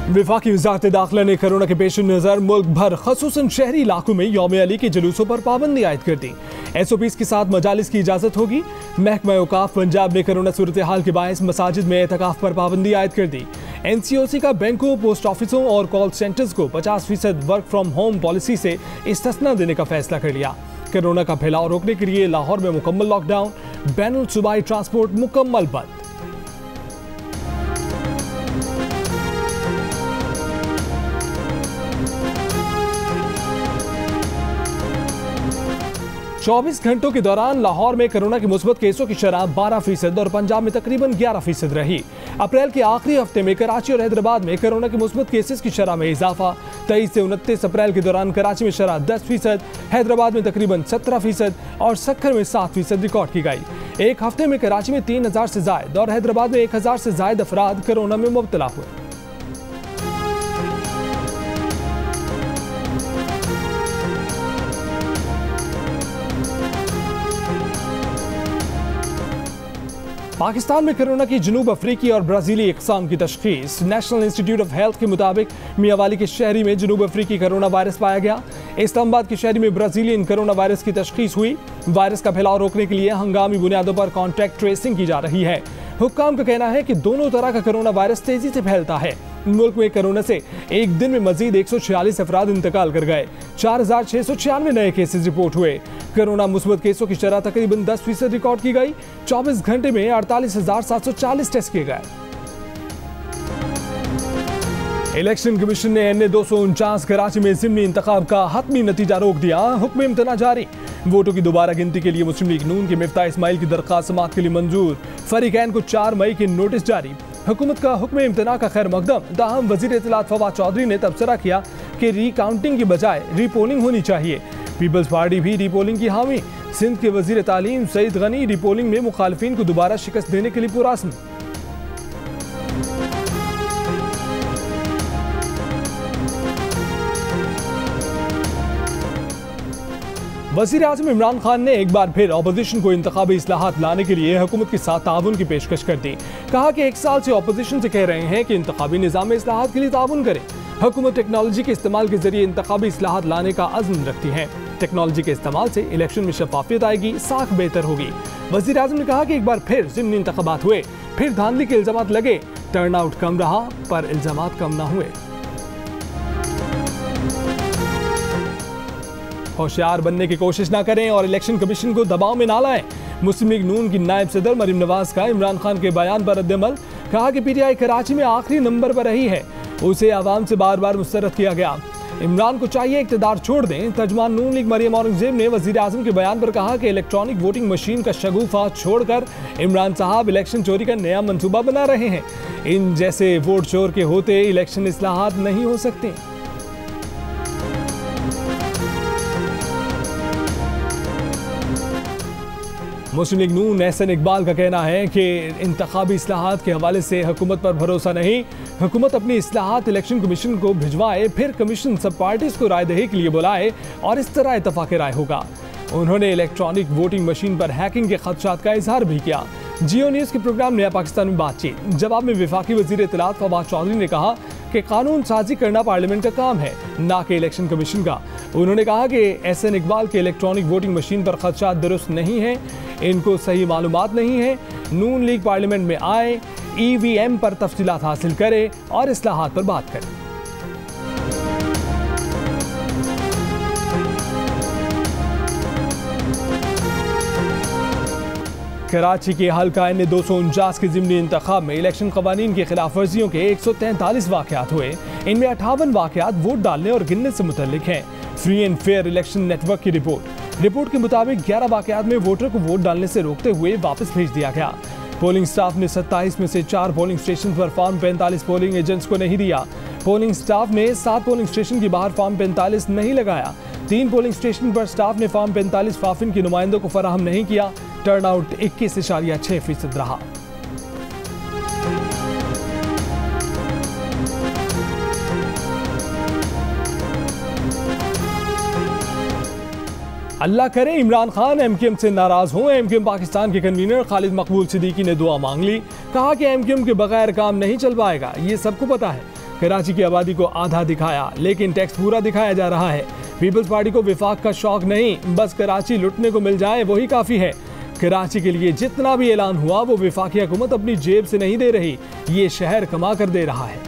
वफाकी वज़ारत दाखिला ने कोरोना के पेश नज़र मुल्क भर ख़ुसूसन शहरी इलाकों में यौम अली के जुलूसों पर पाबंदी आयद कर दी। SOPs के साथ मजालिस की इजाज़त होगी। महकमा औकाफ पंजाब ने कोरोना सूरत हाल के बायस मसाजिद में एतकाफ़ पर पाबंदी आयद कर दी। NCOC का बैंकों, पोस्ट ऑफिसों और कॉल सेंटर्स को 50% वर्क फ्रॉम होम पॉलिसी से इस्तिस्ना देने का फैसला कर लिया। कोरोना का फैलाव रोकने के लिए लाहौर में मुकम्मल लॉकडाउन, बैनुल सूबाई ट्रांसपोर्ट मुकम्मल बंद। चौबीस घंटों के दौरान लाहौर में कोरोना के मुस्बत केसों की शरह 12% और पंजाब में तकरीबन 11% रही। अप्रैल के आखिरी हफ्ते में कराची और हैदराबाद में कोरोना के मुस्बत केसेस की शरह में इजाफा। 23 से 29 अप्रैल के दौरान कराची में शरह 10%, हैदराबाद में तकरीबन 17% और सक्खर में 7% रिकॉर्ड की गई। एक हफ्ते में कराची में 3000 से जायद और हैदराबाद में 1000 से जायद अफराद कोरोना में मुब्तला हुए। पाकिस्तान में कोरोना की जनूब अफ्रीकी और ब्राज़ीली इक़साम की तशख़ीस। नेशनल इंस्टीट्यूट ऑफ हेल्थ के मुताबिक मियावाली के शहरी में जनूब अफ्रीकी कोरोना वायरस पाया गया। इस्लामाबाद के शहरी में ब्राज़ीलियन कोरोना वायरस की तशख़ीस हुई। वायरस का फैलाव रोकने के लिए हंगामी बुनियादों पर कॉन्टैक्ट ट्रेसिंग की जा रही है। हुक्काम का कहना है कि दोनों तरह का कोरोना वायरस तेजी से फैलता है। मुल्क में कोरोना से एक दिन में मजीद 146 अफराद इंतकाल कर गए। 4696 नए केसेस रिपोर्ट हुए। कोरोना मुस्बत केसों की शरह तकरीबन 10% रिकॉर्ड की गई। 24 घंटे में 48,740 टेस्ट किए गए। इलेक्शन कमीशन ने NA 249 कराची में ज़िमनी इंतखाब का हतमी नतीजा रोक दिया। हुक्म इम्तना जारी। वोटों की दोबारा गिनती के लिए मुस्लिम लीग नून के मिफ्ता इस्माइल की दरख्वास्त समाअत के लिए मंजूर। फरीकैन को 4 मई के नोटिस जारी। हुकूमत का हुक्म इम्तना का खैर मकदम। ताहम वज़ीर इत्तलात फवाद चौधरी ने तबसरा किया कि रिकाउंटिंग की बजाय रीपोलिंग होनी चाहिए। पीपल्स पार्टी भी रीपोलिंग की हामी। सिंध के वज़ीर तालीम सईद गनी रीपोलिंग में मुखालिफिन को दोबारा शिकस्त देने के लिए पुरअज़्म। वज़ीर आज़म इमरान खान ने एक बार फिर अपोजिशन को इंतखाबी इस्लाहात लाने के लिए हुकूमत के साथ ताउन की पेशकश कर दी। कहा कि 1 साल से अपोजिशन से कह रहे हैं कि इंतखाबी निज़ाम में इस्लाहात के लिए ताउन करे। हुकूमत टेक्नोलॉजी के इस्तेमाल के जरिए इंतखाबी इस्लाहात लाने का अज़्म रखती है। टेक्नोलॉजी के इस्तेमाल से इलेक्शन में शफाफियत आएगी, साख बेहतर होगी। वज़ीर आज़म ने कहा कि एक बार फिर ज़िमनी इंतखाबात हुए, फिर धांधली के इल्ज़ामात लगे, टर्नआउट कम रहा पर इल्ज़ामात कम ना हुए। होशियार बनने की कोशिश ना करें और इलेक्शन कमीशन को दबाव में ना लाएं। मुस्लिम लीग नून की नायब सदर मरीम नवाज का इमरान खान के बयान पर रद्द-ए-अमल। कहा कि PTI कराची में आखिरी नंबर पर रही है, उसे आवाम से बार बार मुस्तरद किया गया। इमरान को चाहिए इक़्तिदार छोड़ दें। तर्जुमान नून लीग मरियम औरंगज़ेब ने वज़ीर आज़म के बयान पर कहा कि इलेक्ट्रॉनिक वोटिंग मशीन का शगुफा छोड़कर इमरान साहब इलेक्शन चोरी का नया मंसूबा बना रहे हैं। इन जैसे वोट चोर के होते इलेक्शन इस्लाहात नहीं हो सकते। मुस्लिम लीग नून एहसन इकबाल का कहना है कि इंतखाबी इस्लाहात के हवाले से हुकूमत पर भरोसा नहीं। हुकूमत अपनी इस्लाहात इलेक्शन कमीशन को भिजवाए, फिर कमीशन सब पार्टीज को राय दही के लिए बुलाए और इस तरह इत्तफाक राय होगा। उन्होंने इलेक्ट्रॉनिक वोटिंग मशीन पर हैकिंग के खदशात का इजहार भी किया। जियो न्यूज़ के प्रोग्राम नया पाकिस्तान में बातचीत जवाब में वफाकी वज़ीर इत्तलात फवाद चौधरी ने कहा कि कानून साजी करना पार्लियामेंट का काम है, ना कि इलेक्शन कमीशन का। उन्होंने कहा कि एहसन इकबाल के इलेक्ट्रॉनिक वोटिंग मशीन पर खदशात दुरुस्त नहीं है, इनको सही मालूमात नहीं है। नून लीग पार्लियामेंट में आए, EVM पर तफसीलात हासिल करे और इस्लाहात पर बात करें। कराची के हल्का NA 249 के ज़िमनी इंतखाब में इलेक्शन कवानीन की खिलाफ वर्जियों के 143 वाक़यात हुए। इनमें 58 वाक़यात वोट डालने और गिनने से मुतल्लिक हैं। Free and fair election network की रिपोर्ट के मुताबिक 11 वाक़यात में वोटर को वोट डालने से रोकते हुए वापस भेज दिया गया। पोलिंग स्टाफ ने 27 में से 4 पोलिंग स्टेशन पर फॉर्म 45 पोलिंग एजेंट्स को नहीं दिया। पोलिंग स्टाफ ने 7 पोलिंग स्टेशन के बाहर फॉर्म 45 नहीं लगाया। 3 पोलिंग स्टेशन पर स्टाफ ने फॉर्म 45 फाफिन के नुमाइंदों को फराहम नहीं किया। टर्नआउट 21.6% रहा। अल्लाह करे इमरान खान MQM से नाराज हों। MQM पाकिस्तान के कन्वीनर खालिद मकबूल सिद्दीकी ने दुआ मांग ली। कहा कि MQM के बगैर काम नहीं चल पाएगा, ये सबको पता है। कराची की आबादी को आधा दिखाया, लेकिन टैक्स पूरा दिखाया जा रहा है। पीपल्स पार्टी को विफाक का शौक नहीं, बस कराची लुटने को मिल जाए वही काफी है। कराची के लिए जितना भी ऐलान हुआ वो विफाकी हुकूमत अपनी जेब से नहीं दे रही, ये शहर कमा कर दे रहा है।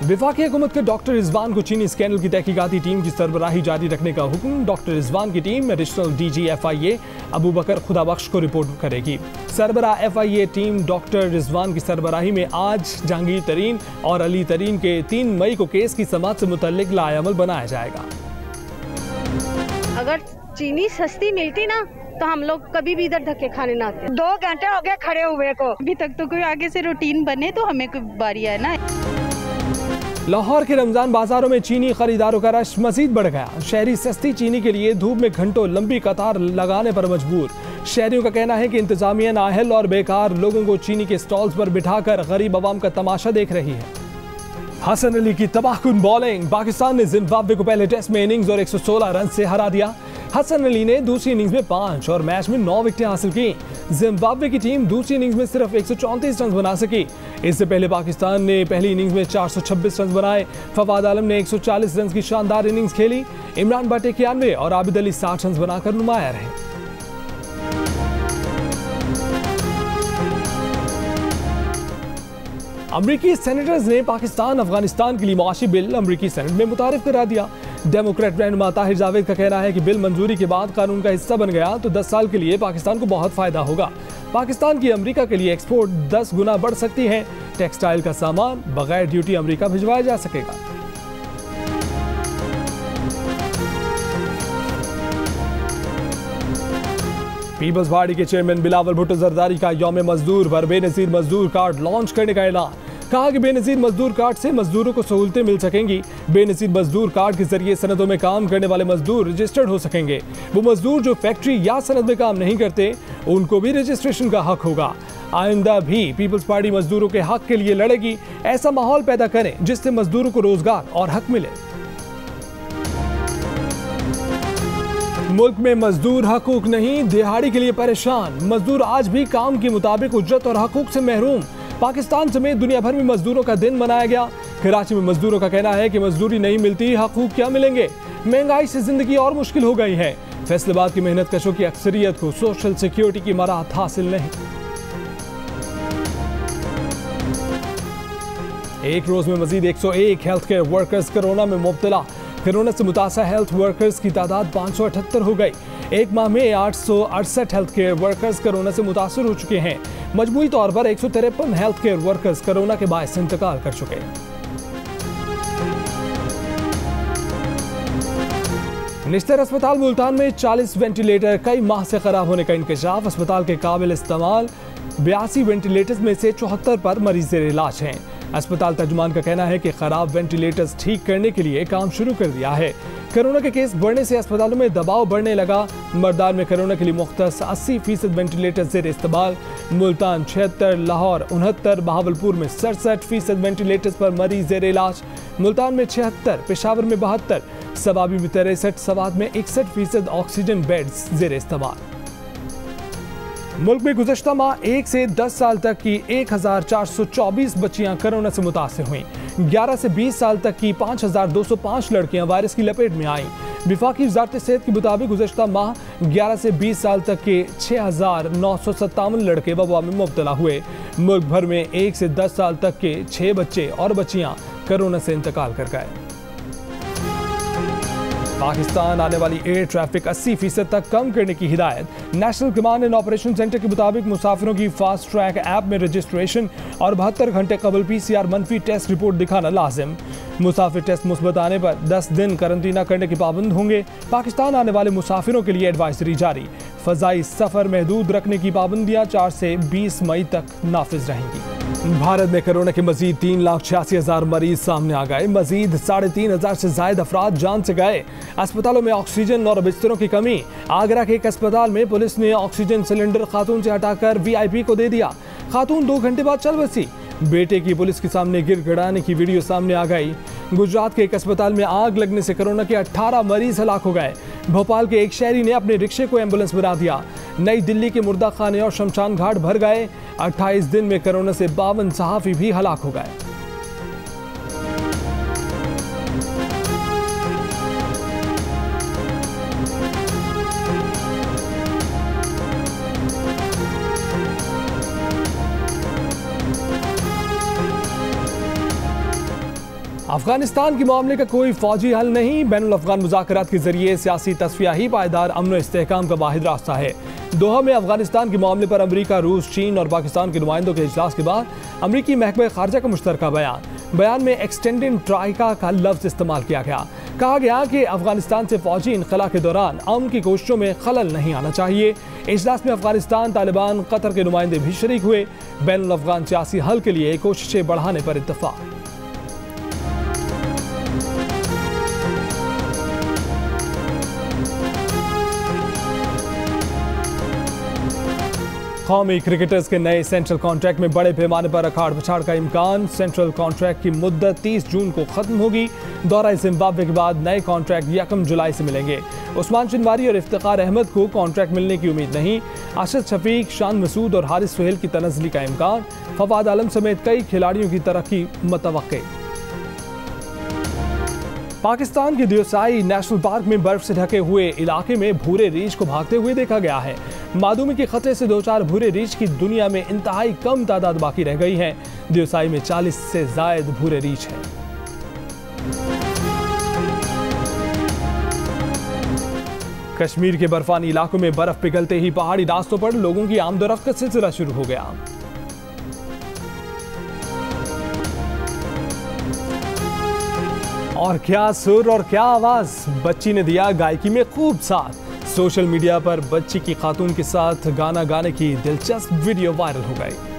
विफाकी हुकूमत के डॉक्टर रिजवान को चीनी स्कैंडल की तहकीकाती टीम की सरबराही जारी रखने का हुक्म। डॉक्टर रिजवान की team additional DG FIA Abu Bakar Khudabakhsh को रिपोर्ट करेगी। सरबराह FIA टीम डॉक्टर रिजवान की सरबराही में आज जहांगीर तरीन और अली तरीन के 3 मई को केस की समाअत से मुतल्लिक लाएअमल बनाया जाएगा। अगर चीनी सस्ती मिलती ना तो हम लोग कभी भी इधर धक्के खाने ना आते। 2 घंटे हो गए खड़े हुए को, अभी तक तो कोई आगे से रूटीन बने तो हमें कोई बारी है ना। लाहौर के रमजान बाजारों में चीनी खरीदारों का रश मजीद बढ़ गया। शहरी सस्ती चीनी के लिए धूप में घंटों लंबी कतार लगाने पर मजबूर। शहरियों का कहना है कि इंतजामिया नाअहल और बेकार लोगों को चीनी के स्टॉल्स पर बिठाकर गरीब आवाम का तमाशा देख रही है। हसन अली की तबाहकुन बॉलिंग। पाकिस्तान ने जिम्बाब्वे को पहले टेस्ट में इनिंग्स और 116 रन से हरा दिया। हसन अली ने दूसरी इनिंग्स में 5 और मैच में 9 विकेटें हासिल की। जिम्बाब्वे की टीम दूसरी इनिंग्स में सिर्फ 134 रन बना सकी। इससे पहले पाकिस्तान ने पहली इनिंग्स में 426 रन बनाए। फवाद आलम ने 140 रन की शानदार इनिंग्स खेली। इमरान भट्ट 91 और आबिद अली 60 रन बनाकर नुमाया रहे। अमरीकी सेनेटर्स ने पाकिस्तान अफगानिस्तान के लिए मुआशी बिल अमरीकी सेनेट में मुतारिफ करा दिया। डेमोक्रेट रहनुमा ताहिर जावेद का कहना है कि बिल मंजूरी के बाद कानून का हिस्सा बन गया तो 10 साल के लिए पाकिस्तान को बहुत फायदा होगा। पाकिस्तान की अमेरिका के लिए एक्सपोर्ट 10 गुना बढ़ सकती है। टेक्सटाइल का सामान बगैर ड्यूटी अमेरिका भिजवाया जा सकेगा। पीपल्स पार्टी के चेयरमैन बिलावल भुट्टो जरदारी का यौम मजदूर पर बेनजीर मजदूर कार्ड लॉन्च करने का ऐलान। कहा कि बेनजीर मजदूर कार्ड से मजदूरों को सहूलतें मिल सकेंगी। बेनजीर मजदूर कार्ड के जरिए सनदों में काम करने वाले मजदूर रजिस्टर्ड हो सकेंगे। वो मजदूर जो फैक्ट्री या सनद में काम नहीं करते उनको भी रजिस्ट्रेशन का हक होगा। आइंदा भी पीपल्स पार्टी मजदूरों के हक के लिए लड़ेगी। ऐसा माहौल पैदा करें जिससे मजदूरों को रोजगार और हक मिले। मुल्क में मजदूर हकूक नहीं, दिहाड़ी के लिए परेशान। मजदूर आज भी काम के मुताबिक उजरत और हकूक से महरूम। पाकिस्तान समेत दुनिया भर में मजदूरों का दिन मनाया गया। कराची में मजदूरों का कहना है कि मजदूरी नहीं मिलती, हकूक क्या मिलेंगे। महंगाई से जिंदगी और मुश्किल हो गई है। फैसलाबाद की मेहनत कशों की अक्सरियत को सोशल सिक्योरिटी की मराहत हासिल नहीं। एक रोज में मजीद 101 हेल्थ केयर वर्कर्स कोरोना में मुब्तला। कोरोना से मुतासर हेल्थ वर्कर्स की तादाद 578 हो गई। एक माह में 868 हेल्थ केयर वर्कर्स कोरोना से मुतासर हो चुके हैं। मजमूई तौर पर 153 हेल्थ केयर वर्कर्स कोरोना के बायस इंतकाल कर चुके हैं। निश्तर अस्पताल मुल्तान में 40 वेंटिलेटर कई माह से खराब होने का इंकशाफ। अस्पताल के काबिल इस्तेमाल 82 वेंटिलेटर्स में से 74 पर मरीज जेर इलाज हैं। अस्पताल तर्जुमान का कहना है कि खराब वेंटिलेटर्स ठीक करने के लिए काम शुरू कर दिया है। कोरोना के केस बढ़ने से अस्पतालों में दबाव बढ़ने लगा। मर्दान में कोरोना के लिए मुख्तस 80% वेंटिलेटर जेर इस्तेमाल। मुल्तान 76, लाहौर 69, बहावलपुर में 67% वेंटिलेटर्स पर मरीज जेर इलाज। मुल्तान में 76, पेशावर में 72, सवाबी में 63, सवात में 61% ऑक्सीजन बेड्स जेर इस्तेमाल। मुल्क में गुज़श्ता माह 1 से 10 साल तक की 1424 बच्चियां कोरोना से मुतासर हुईं। 11 से 20 साल तक की 5205 लड़कियां वायरस की लपेट में आईं। विफाकी वज़ारत सेहत के मुताबिक गुज़श्ता माह 11 से 20 साल तक के 6957 लड़के वबा में मुब्तला हुए। मुल्क भर में 1 से 10 साल तक के 6 बच्चे और बच्चियां कोरोना से इंतकाल कर गए। पाकिस्तान आने वाली एयर ट्रैफिक 80% तक कम करने की हिदायत। National command and operation centre के मुताबिक मुसाफिरों की फास्ट ट्रैक ऐप में रजिस्ट्रेशन और 72 घंटे कबल PCR मनफी टेस्ट रिपोर्ट दिखाना लाजिम। मुसाफिर टेस्ट मुस्बत आने पर 10 दिन करंतना करने के पाबंद होंगे। पाकिस्तान आने वाले मुसाफिरों के लिए एडवाइजरी जारी। फ़ज़ाई सफ़र महदूद रखने की पाबंदियाँ 4 से 20 मई तक नाफिज रहेंगी। भारत में कोरोना के मजीद 3,86,000 मरीज सामने आ गए। मजीद 3,500 से ज्यादा अफराद जान से गए। अस्पतालों में ऑक्सीजन और बिस्तरों की कमी। आगरा के एक अस्पताल में पुलिस ने ऑक्सीजन सिलेंडर खातून से हटाकर VIP को दे दिया। खातून 2 घंटे बाद चल बसी। बेटे की पुलिस के सामने गिड़गिड़ाने की वीडियो सामने आ गई। गुजरात के एक अस्पताल में आग लगने से कोरोना के 18 मरीज हलाक हो गए। भोपाल के एक शहरी ने अपने रिक्शे को एम्बुलेंस बना दिया। नई दिल्ली के मुर्दा खाने और शमशान घाट भर गए। 28 दिन में कोरोना से 52 सहाफी भी हलाक हो गए। अफगानिस्तान के मामले का कोई फौजी हल नहीं। बैनुल अफगान मुज़ाकरात के जरिए सियासी तस्फिया ही पायदार अमन और इस्तेहकाम का वाहिद रास्ता है। दोहा में अफगानिस्तान के मामले पर अमरीका, रूस, चीन और पाकिस्तान के नुमाइंदों के इजलास के बाद अमरीकी महकमा खारजा का मुश्तरका बयान में एक्सटेंडेड ट्राइका का लफ्ज इस्तेमाल किया गया। कहा गया कि अफगानिस्तान से फौजी इनखला के दौरान अमन की कोशिशों में खलल नहीं आना चाहिए। इजलास में अफगानिस्तान, तालिबान, कतर के नुमाइंदे भी शरीक हुए। बैनुल अफगान सियासी हल के लिए कोशिशें बढ़ाने पर इत्तफाक। कौमी क्रिकेटर्स के नए सेंट्रल कॉन्ट्रैक्ट में बड़े पैमाने पर अखाड़ पछाड़ का इम्कान। सेंट्रल कॉन्ट्रैक्ट की मुद्दत 30 जून को खत्म होगी। दौरा जिम्बाब्वे के बाद नए कॉन्ट्रैक्ट 1 जुलाई से मिलेंगे। उस्मान चिनवारी और इफ्तिखार अहमद को कॉन्ट्रैक्ट मिलने की उम्मीद नहीं। अरशद शफीक, शान मसूद और हारिस सुहेल की तनज़्ज़ुली का इम्कान। फवाद आलम समेत कई खिलाड़ियों की तरक्की मुतवक्के। पाकिस्तान के दियोसाई नेशनल पार्क में बर्फ से ढके हुए इलाके में भूरे रीछ को भागते हुए देखा गया है। मादूमी के खतरे से 2-4 भूरे रीछ की दुनिया में इंतहाई कम तादाद बाकी रह गई है। दियोसाई में 40 से जायद भूरे रीछ हैं। कश्मीर के बर्फानी इलाकों में बर्फ पिघलते ही पहाड़ी रास्तों पर लोगों की आमदोरफ्त का सिलसिला शुरू हो गया। और क्या सुर और क्या आवाज, बच्ची ने दिया गायकी में खूब साथ। सोशल मीडिया पर बच्ची की खातून के साथ गाना गाने की दिलचस्प वीडियो वायरल हो गई।